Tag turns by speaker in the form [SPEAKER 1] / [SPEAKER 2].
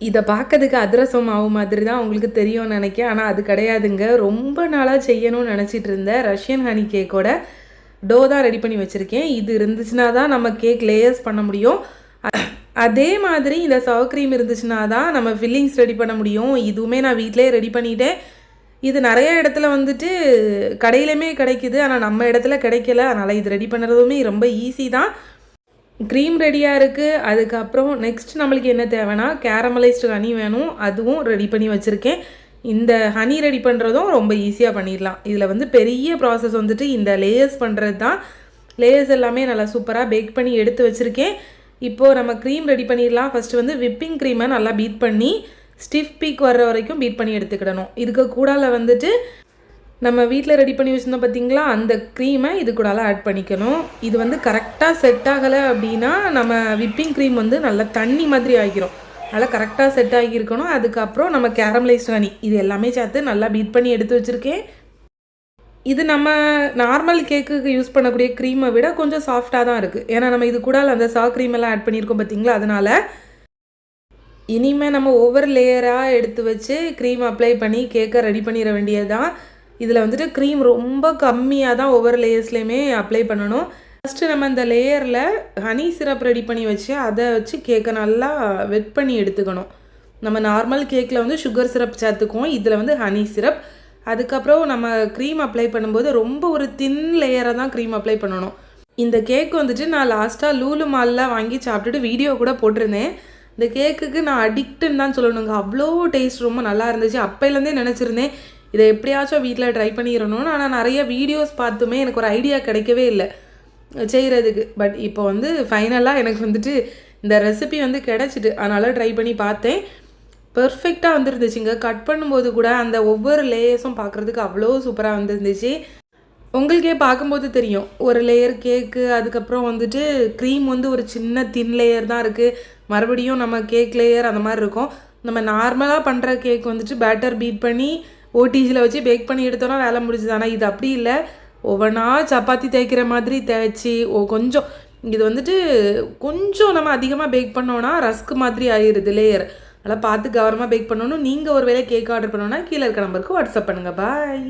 [SPEAKER 1] இதை பார்க்கறதுக்கு அதிரசம் மாவு மாதிரி தான் உங்களுக்கு தெரியும்னு நினைக்கிறேன். ஆனால் அது கிடையாதுங்க. ரொம்ப நாளாக செய்யணும்னு நினச்சிட்டு இருந்தேன் ரஷ்யன் ஹனி கேக்கோட டோ தான் ரெடி பண்ணி வச்சுருக்கேன். இது இருந்துச்சுன்னா தான் நம்ம கேக் லேயர்ஸ் பண்ண முடியும். அதே மாதிரி இந்த சவர் க்ரீம் இருந்துச்சுன்னா தான் நம்ம ஃபில்லிங்ஸ் ரெடி பண்ண முடியும். இதுவுமே நான் வீட்டிலே ரெடி பண்ணிட்டேன். இது நிறைய இடத்துல வந்துட்டு கடையிலுமே கிடைக்குது, ஆனால் நம்ம இடத்துல கிடைக்கல. அதனால் இது ரெடி பண்ணுறதுமே ரொம்ப ஈஸி தான். க்ரீம் ரெடியாக இருக்குது. அதுக்கப்புறம் நெக்ஸ்ட் நம்மளுக்கு என்ன தேவைன்னா கேரமலைஸ்டு ஹனி வேணும். அதுவும் ரெடி பண்ணி வச்சுருக்கேன். இந்த ஹனி ரெடி பண்ணுறதும் ரொம்ப ஈஸியாக பண்ணிடலாம். இதில் வந்து பெரிய ப்ராசஸ் வந்துட்டு இந்த லேயர்ஸ் பண்ணுறது தான். லேயர்ஸ் எல்லாமே நல்லா சூப்பராக பேக் பண்ணி எடுத்து வச்சுருக்கேன். இப்போது நம்ம க்ரீம் ரெடி பண்ணிடலாம். ஃபஸ்ட்டு வந்து விப்பிங் க்ரீமை நல்லா பீட் பண்ணி ஸ்டிஃப் பீக் வர்ற வரைக்கும் பீட் பண்ணி எடுத்துக்கிடணும். இதுக்கு கூடால வந்துட்டு நம்ம வீட்டில் ரெடி பண்ணி வச்சுருந்தோம் பார்த்திங்களா, அந்த க்ரீமை இது கூடால ஆட் பண்ணிக்கணும். இது வந்து கரெக்டாக செட் ஆகலை அப்படின்னா நம்ம விப்பிங் க்ரீம் வந்து நல்லா தண்ணி மாதிரி ஆகிரும். அதனால் கரெக்டாக செட் ஆகியிருக்கணும். அதுக்கப்புறம் நம்ம கேரமலைஸ்டு ஹனி இது எல்லாமே சேர்த்து நல்லா பீட் பண்ணி எடுத்து வச்சுருக்கேன். இது நம்ம நார்மல் கேக்குக்கு யூஸ் பண்ணக்கூடிய க்ரீமை விட கொஞ்சம் சாஃப்டாக தான் இருக்குது. ஏன்னா நம்ம இது கூட அந்த சவர் க்ரீம் எல்லாம் ஆட் பண்ணியிருக்கோம் பார்த்திங்களா. அதனால் இனிமேல் நம்ம ஒவ்வொரு லேயராக எடுத்து வச்சு க்ரீம் அப்ளை பண்ணி கேக்கை ரெடி பண்ணிட வேண்டியது தான். இதில் வந்துட்டு க்ரீம் ரொம்ப கம்மியாக தான் ஒவ்வொரு லேயர்ஸ்லேயுமே அப்ளை பண்ணணும். ஃபஸ்ட்டு நம்ம இந்த லேயரில் ஹனி சிரப் ரெடி பண்ணி வச்சு அதை வச்சு கேக்கை நல்லா வெட் பண்ணி எடுத்துக்கணும். நம்ம நார்மல் கேக்கில் வந்து சுகர் சிரப் சேர்த்துக்குவோம், இதில் வந்து ஹனி சிரப். அதுக்கப்புறம் நம்ம க்ரீம் அப்ளை பண்ணும்போது ரொம்ப ஒரு தின் லேயராக தான் க்ரீம் அப்ளை பண்ணணும். இந்த கேக் வந்துட்டு நான் லாஸ்ட்டாக லூலு மாலில் வாங்கி சாப்பிட்டுட்டு வீடியோ கூட போட்டிருந்தேன். இந்த கேக்குக்கு நான் அடிக்ட்டுன்னு தான் சொல்லணுங்க. அவ்வளோ டேஸ்ட் ரொம்ப நல்லா இருந்துச்சு. அப்போலேருந்தே நினச்சிருந்தேன் இதை எப்படியாச்சும் வீட்டில் ட்ரை பண்ணிடணும்னு. ஆனால் நிறைய வீடியோஸ் பார்த்துமே எனக்கு ஒரு ஐடியா கிடைக்கவே இல்லை செய்கிறதுக்கு. பட் இப்போ வந்து ஃபைனலாக எனக்கு வந்துட்டு இந்த ரெசிபி வந்து கிடச்சிட்டு, அதனால் ட்ரை பண்ணி பார்த்தேன். பெர்ஃபெக்டாக வந்துருந்துச்சுங்க. கட் பண்ணும்போது கூட அந்த ஒவ்வொரு லேயர்ஸும் பார்க்குறதுக்கு அவ்வளோ சூப்பராக வந்துருந்துச்சு. உங்களுக்கே பார்க்கும்போது தெரியும் ஒரு லேயர் கேக்கு, அதுக்கப்புறம் வந்துட்டு க்ரீம் வந்து ஒரு சின்ன தின் லேயர் தான் இருக்குது. மறுபடியும் நம்ம கேக் லேயர் அந்த மாதிரி இருக்கும். நம்ம நார்மலாக பண்ணுற கேக் வந்துட்டு பேட்டர் பீட் பண்ணி ஓடிஜியில் வச்சு பேக் பண்ணி எடுத்தோன்னா வேலை முடிஞ்சுது. ஆனால் இது அப்படி இல்லை, ஒவ்வொன்றா சப்பாத்தி தேய்க்கிற மாதிரி தேய்ச்சி கொஞ்சம் இது வந்துட்டு கொஞ்சம் நம்ம அதிகமாக பேக் பண்ணோன்னா ரஸ்க் மாதிரி ஆயிடுது லேயர். அதெல்லாம் பார்த்து கவனமாக பேக் பண்ணணும். நீங்கள் ஒரு வேளை கேக் ஆர்டர் பண்ணோன்னா கீழே இருக்க நம்பருக்கு வாட்ஸ்அப் பண்ணுங்கள். பாய்.